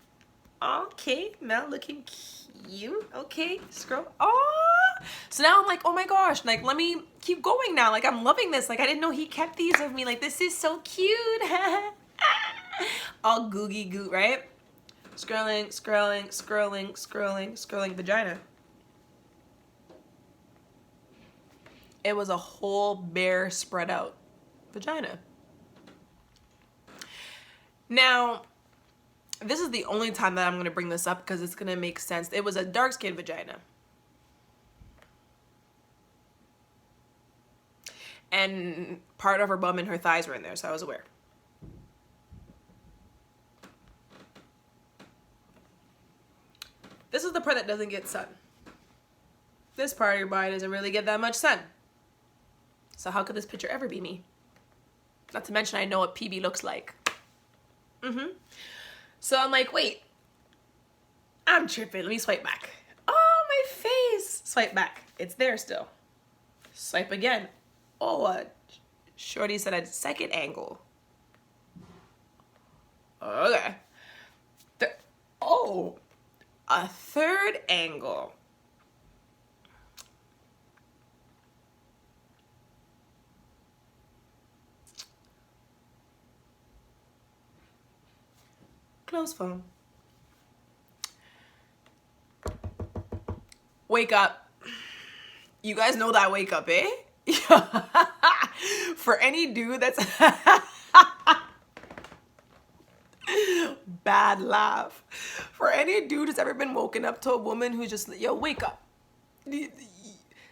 Okay, Mel looking cute. Okay, scroll. Oh, so now I'm like, oh my gosh, like, let me keep going now. Like, I'm loving this. Like, I didn't know he kept these of me. Like, this is so cute. All googie goo, right? Scrolling, scrolling, scrolling, scrolling, scrolling vagina. It was a whole bare spread out vagina. Now, this is the only time that I'm going to bring this up because it's going to make sense. It was a dark-skinned vagina. And part of her bum and her thighs were in there, so I was aware. This is the part that doesn't get sun. This part of your body doesn't really get that much sun. So how could this picture ever be me? Not to mention I know what PB looks like. So I'm like, wait, I'm tripping. Let me swipe back. Oh, my face. Swipe back. It's there still. Swipe again. Oh, shorty said a second angle. Okay. Oh, a third angle. Close phone. Wake up. You guys know that wake up, eh? For any dude that's bad laugh. For any dude who's ever been woken up to a woman who's just, yo, wake up.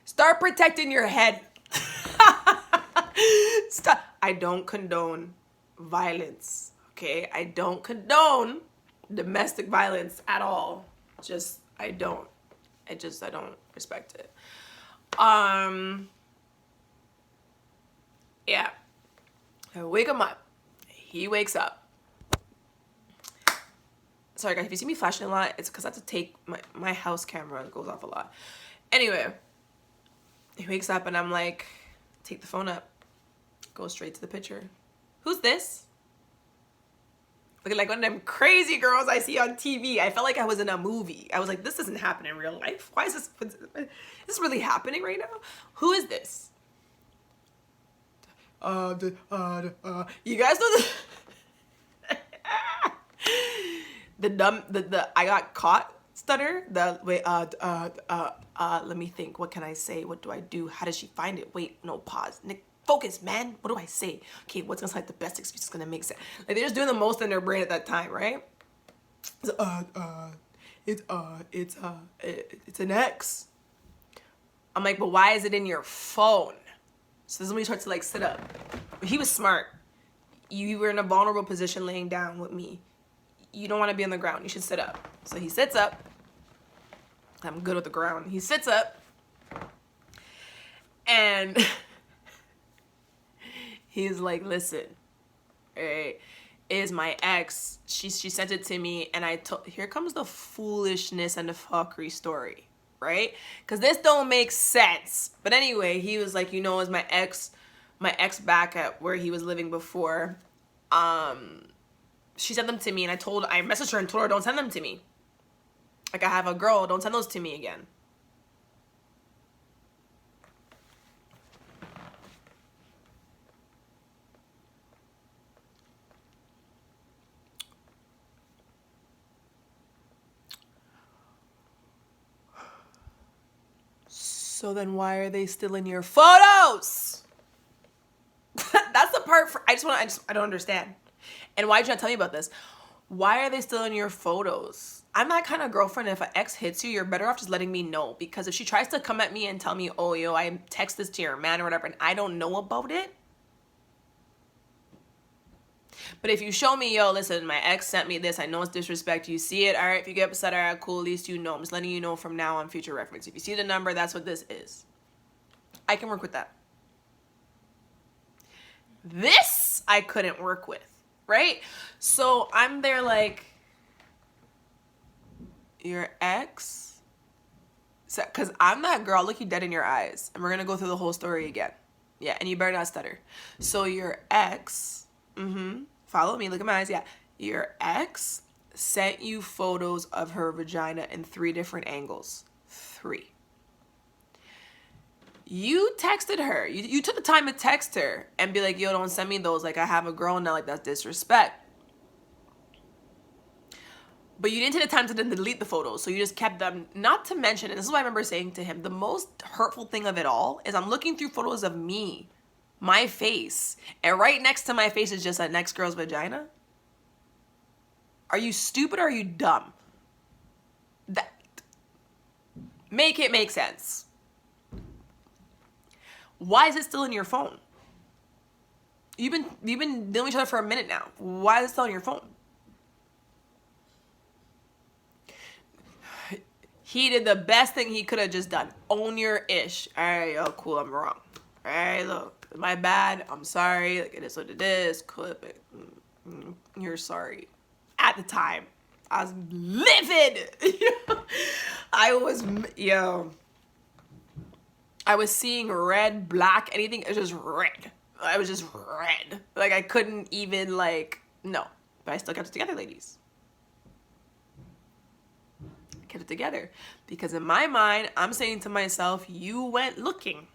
Start protecting your head. Stop. I don't condone violence, okay? I don't condone domestic violence at all. I don't respect it. Yeah. I wake him up. He wakes up. Sorry guys, if you see me flashing a lot, it's because I have to take my house camera. It goes off a lot. Anyway, he wakes up and I'm like, take the phone up. Go straight to the picture. Who's this? Looking like one of them crazy girls I see on TV. I felt like I was in a movie. I was like, this doesn't happen in real life. Why is this really happening right now? Who is this? You guys know the I got caught stutter? Let me think. What can I say? What do I do? How does she find it? Wait, no, pause. Nick, focus, man. What do I say? Okay, what's gonna like the best excuse is gonna make sense? Like they're just doing the most in their brain at that time, right? It's an X. I'm like, but why is it in your phone? So this is when he starts to like sit up. He was smart. You were in a vulnerable position laying down with me. You don't want to be on the ground. You should sit up. So he sits up. I'm good with the ground. He sits up. And he's like, listen, it is my ex. She sent it to me and I told, here comes the foolishness and the fuckery story, right? Because this don't make sense. But anyway, he was like, you know, is my ex back at where he was living before. She sent them to me and I messaged her and told her, don't send them to me. Like I have a girl, don't send those to me again. So then why are they still in your photos? That's the part I don't understand. And why did you not tell me about this? Why are they still in your photos? I'm that kind of girlfriend. If an ex hits you, you're better off just letting me know. Because if she tries to come at me and tell me, oh, yo, I text this to your man or whatever, and I don't know about it. But if you show me, yo, listen, my ex sent me this. I know it's disrespect. You see it. All right. If you get upset, all right, cool. At least you know. I'm just letting you know from now on, future reference. If you see the number, that's what this is. I can work with that. This I couldn't work with. Right? So I'm there like, your ex? Because I'm that girl, look you dead in your eyes. And we're going to go through the whole story again. Yeah, and you better not stutter. So your ex, follow me, look at my eyes, yeah. Your ex sent you photos of her vagina in 3 different angles. 3. You texted her. You took the time to text her and be like, yo, don't send me those. Like, I have a girl now. Like, that's disrespect. But you didn't take the time to then delete the photos. So you just kept them. Not to mention, and this is what I remember saying to him, the most hurtful thing of it all is I'm looking through photos of me, my face. And right next to my face is just a next girl's vagina. Are you stupid or are you dumb? Make it make sense. Why is it still in your phone? You've been dealing with each other for a minute now. Why is it still on your phone? He did the best thing he could have just done. Own your ish. All right, yo, cool, I'm wrong. All right, look, my bad. I'm sorry. Like, it is what it is. Clip it. You're sorry. At the time, I was livid. I was seeing red, black, anything. It was just red. I was just red. Like, I couldn't even, like, no. But I still kept it together, ladies. Kept it together. Because in my mind, I'm saying to myself, you went looking.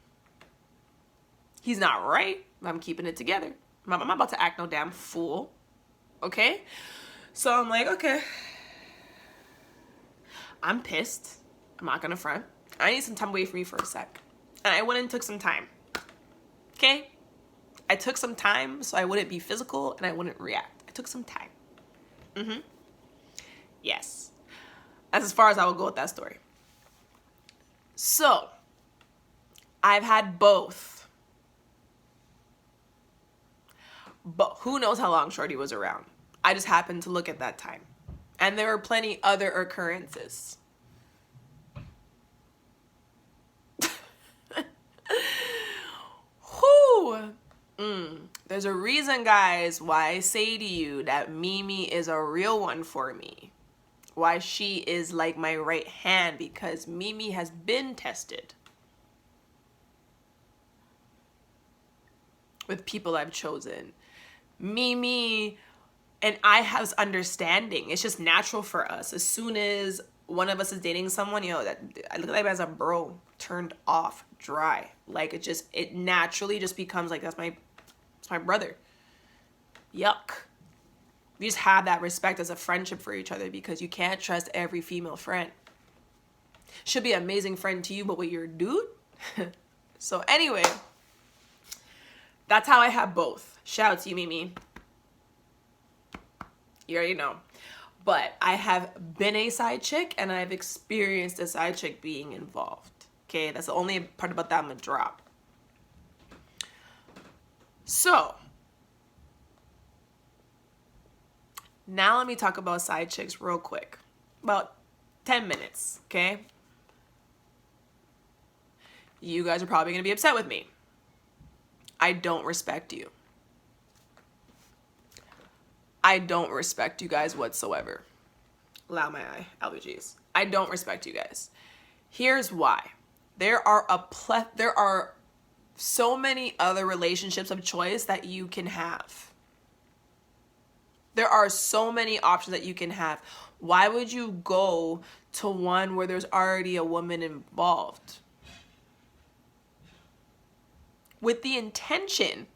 He's not right. I'm keeping it together. I'm about to act no damn fool. Okay? So I'm like, okay, I'm pissed. I'm not gonna front. I need some time away from you for a sec. And I went and took some time. Okay? I took some time so I wouldn't be physical and I wouldn't react. I took some time. Yes. That's as far as I will go with that story. So, I've had both. But who knows how long Shorty was around. I just happened to look at that time. And there were plenty other occurrences. Whew. There's a reason, guys, why I say to you that Mimi is a real one for me. Why she is like my right hand, because Mimi has been tested with people I've chosen. Mimi and I have this understanding. It's just natural for us. As soon as one of us is dating someone, you know, that I look at them as a bro, turned off, dry. Like it naturally just becomes like, it's my brother. Yuck. We just have that respect as a friendship for each other, because you can't trust every female friend. Should be an amazing friend to you, but with your dude? So anyway, that's how I have both. Shout out to you, Mimi. You already know. But I have been a side chick and I've experienced a side chick being involved. Okay, that's the only part about that I'm gonna drop. So, now let me talk about side chicks real quick. About 10 minutes, okay? You guys are probably gonna be upset with me. I don't respect you. I don't respect you guys whatsoever. Allow my eye, allergies. I don't respect you guys. Here's why. There are so many other relationships of choice that you can have. There are so many options that you can have. Why would you go to one where there's already a woman involved? With the intention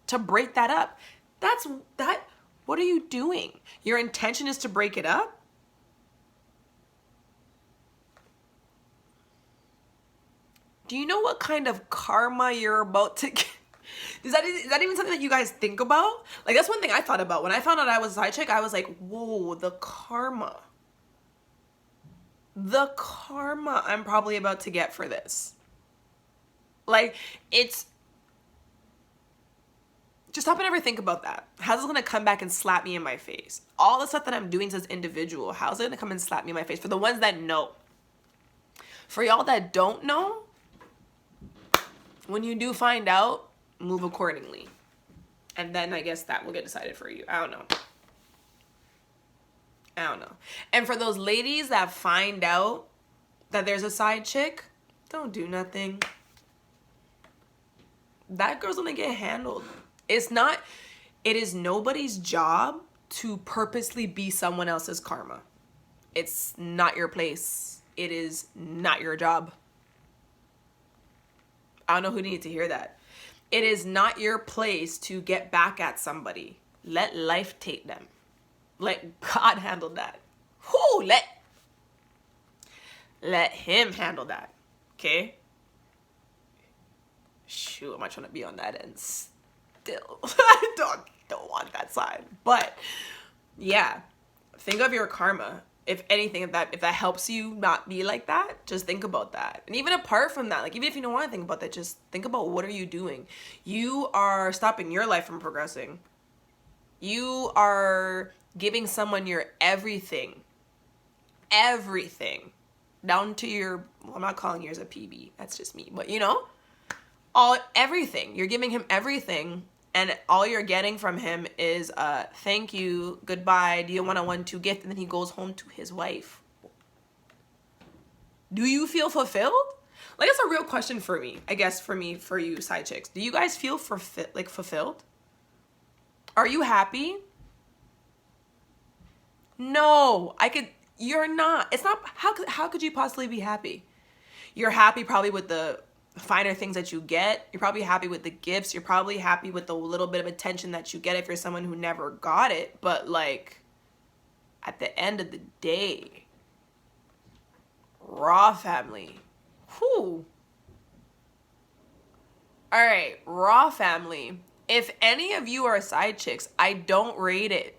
to break that up. What are you doing? Your intention is to break it up? Do you know what kind of karma you're about to get? Is that even something that you guys think about? Like, that's one thing I thought about. When I found out I was a side chick, I was like, whoa, the karma. The karma I'm probably about to get for this. Like, just stop and ever think about that. How's it gonna come back and slap me in my face? All the stuff that I'm doing as an individual, how's it gonna come and slap me in my face? For the ones that know. For y'all that don't know, when you do find out, move accordingly. And then I guess that will get decided for you. I don't know. And for those ladies that find out that there's a side chick, don't do nothing. That girl's gonna get handled. It is nobody's job to purposely be someone else's karma. It's not your place. It is not your job. I don't know who needed to hear that. It is not your place to get back at somebody. Let life take them. Let God handle that. Whoo, let him handle that. Okay? Shoot, am I trying to be on that end still? I don't want that side. But yeah, think of your karma. If anything, if that helps you not be like that, just think about that. And even apart from that, like, even if you don't want to think about that, just think about, what are you doing? You are stopping your life from progressing. You are giving someone your everything. Everything. Down to your, well, I'm not calling yours a PB. That's just me. But, you know, everything. You're giving him everything. And all you're getting from him is thank you, goodbye, do you want a 1-2 gift? And then he goes home to his wife. Do you feel fulfilled? Like, that's a real question for me. I guess for you side chicks. Do you guys feel fulfilled? Are you happy? No, you're not. It's not, how could you possibly be happy? You're happy probably with the finer things that you get. You're probably happy with the gifts. You're probably happy with the little bit of attention that you get if you're someone who never got it. But, like, at the end of the day, Raw family. Whew. All right, Raw family. If any of you are side chicks, I don't rate it.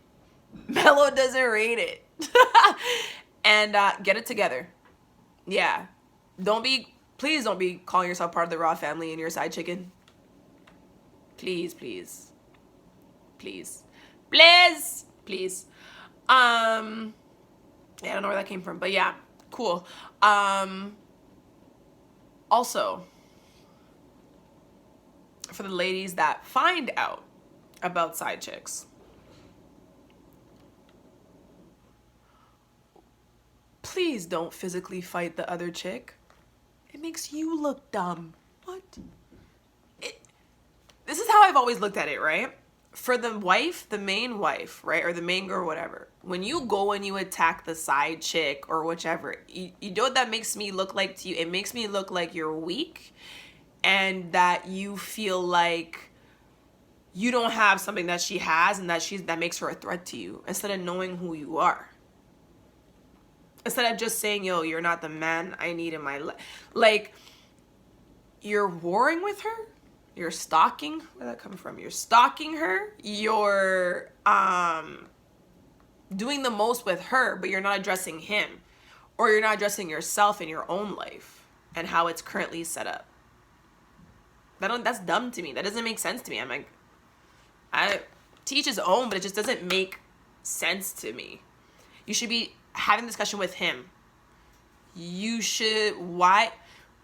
Mello doesn't rate it. And get it together. Yeah. Please don't be calling yourself part of the Raw family and you're a side chicken. Please, please. Please. Please. Please. Yeah, I don't know where that came from, but yeah, cool. Also, for the ladies that find out about side chicks, please don't physically fight the other chick. It makes you look dumb. What? This is how I've always looked at it, right? For the wife, the main wife, right? Or the main girl, whatever. When you go and you attack the side chick or whichever, you know what that makes me look like to you? It makes me look like you're weak and that you feel like you don't have something that she has and that makes her a threat to you, instead of knowing who you are. Instead of just saying, yo, you're not the man I need in my life. Like, you're warring with her. You're stalking. Where'd that come from? You're stalking her. You're doing the most with her, but you're not addressing him. Or you're not addressing yourself in your own life and how it's currently set up. That's dumb to me. That doesn't make sense to me. I'm like, I teach his own, but it just doesn't make sense to me. You should be having a discussion with him. You should, why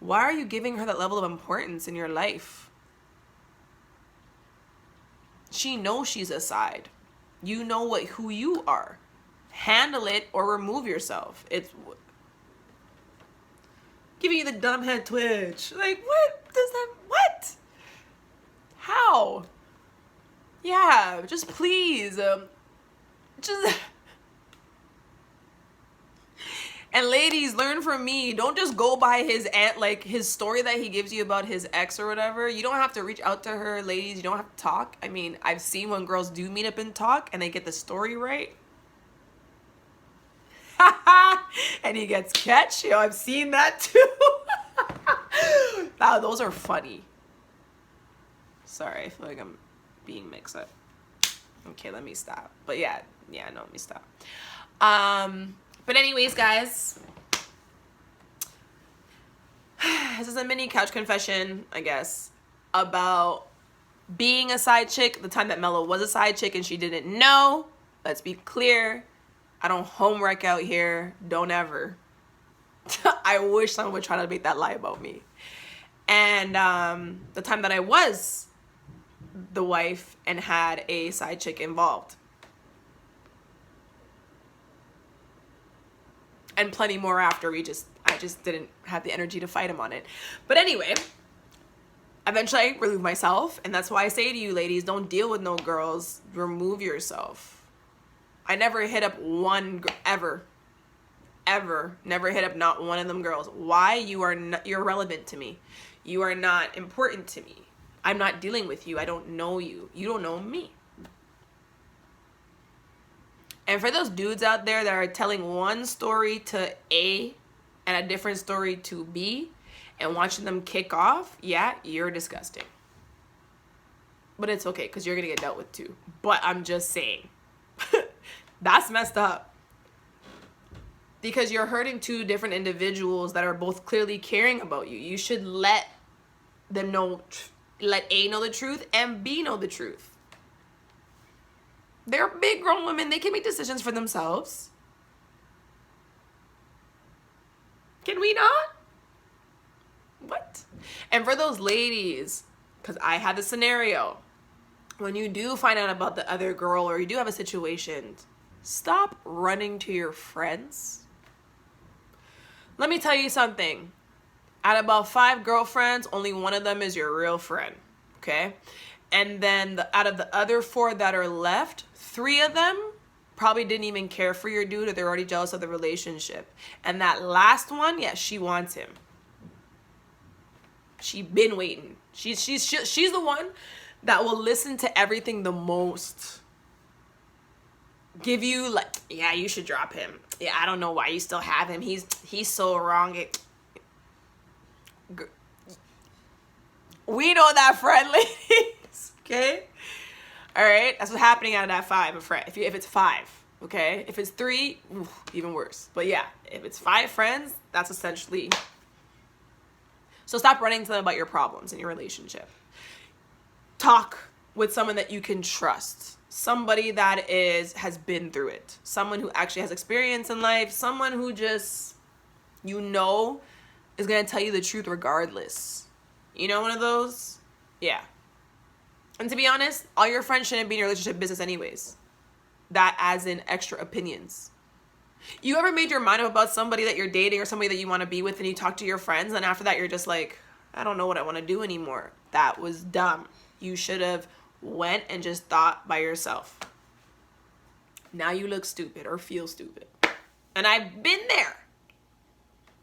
are you giving her that level of importance in your life? She knows she's a side. You know who you are. Handle it or remove yourself. It's giving you the dumb head twitch. Like, what? How? Yeah, just please, just... And ladies, learn from me. Don't just go by his story that he gives you about his ex or whatever. You don't have to reach out to her, ladies. You don't have to talk. I mean, I've seen when girls do meet up and talk and they get the story right. And he gets catch. Yo, I've seen that too. Wow, those are funny. Sorry, I feel like I'm being mixed up. Okay, let me stop. But yeah, no, let me stop. But anyways, guys, this is a mini couch confession, I guess, about being a side chick, the time that Mello was a side chick and she didn't know. Let's be clear. I don't homework out here. Don't ever. I wish someone would try to make that lie about me. And the time that I was the wife and had a side chick involved. And plenty more after. I just didn't have the energy to fight him on it. But anyway, eventually I removed myself. And that's why I say to you ladies, don't deal with no girls. Remove yourself. I never hit up one ever. Never hit up not one of them girls. Why? You're irrelevant to me. You are not important to me. I'm not dealing with you. I don't know you. You don't know me. And for those dudes out there that are telling one story to A and a different story to B and watching them kick off, yeah, you're disgusting. But it's okay because you're going to get dealt with too. But I'm just saying, that's messed up. Because you're hurting two different individuals that are both clearly caring about you. You should let them know, let A know the truth and B know the truth. They're big grown women. They can make decisions for themselves. Can we not? What? And for those ladies, because I had the scenario, when you do find out about the other girl or you do have a situation, stop running to your friends. Let me tell you something. Out of about 5 girlfriends, only one of them is your real friend. Okay? And then out of the other 4 that are left, 3 of them probably didn't even care for your dude or they're already jealous of the relationship. And that last one, yeah, she wants him. She been waiting. She's the one that will listen to everything the most. give you like, yeah, you should drop him. Yeah, I don't know why you still have him. He's so wrong. We know that friend, ladies. Okay? All right? That's what's happening out of that 5 of friend. If it's 5, okay? If it's 3, even worse. But yeah, if it's 5 friends, that's essentially... So stop running to them about your problems in your relationship. Talk with someone that you can trust. Somebody that has been through it. Someone who actually has experience in life. Someone who just, is going to tell you the truth regardless. You know, one of those? Yeah. And to be honest, all your friends shouldn't be in your relationship business anyways. That as in extra opinions. You ever made your mind up about somebody that you're dating or somebody that you want to be with and you talk to your friends and after that you're just like, I don't know what I want to do anymore. That was dumb. You should have went and just thought by yourself. Now you look stupid or feel stupid. And I've been there.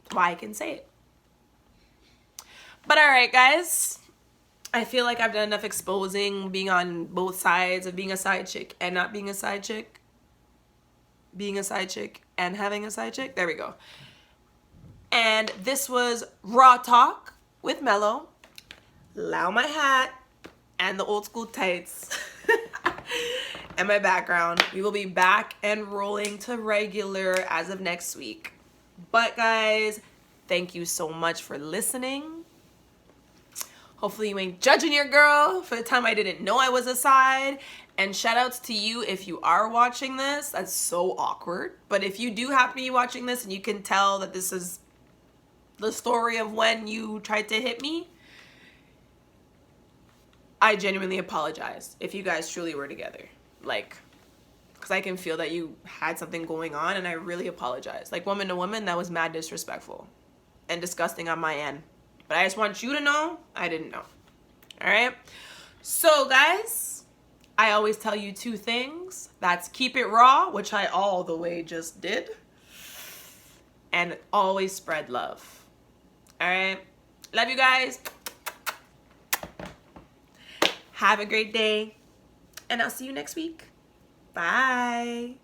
That's why I can say it. But all right, guys. I feel like I've done enough exposing being on both sides of being a side chick and not being a side chick. Being a side chick and having a side chick. There we go. And this was Raw Talk with MELO. Allow my hat and the old school tights and my background. We will be back and rolling to regular as of next week. But guys, thank you so much for listening. Hopefully you ain't judging your girl for the time I didn't know I was a side. And shout outs to you if you are watching this. That's so awkward. But if you do happen to be watching this and you can tell that this is the story of when you tried to hit me, I genuinely apologize if you guys truly were together. Like, because I can feel that you had something going on and I really apologize. Like, woman to woman, that was mad disrespectful and disgusting on my end. But I just want you to know I didn't know. All right? So, guys, I always tell you 2 things. That's keep it raw, which I all the way just did. And always spread love. All right? Love you guys. Have a great day. And I'll see you next week. Bye.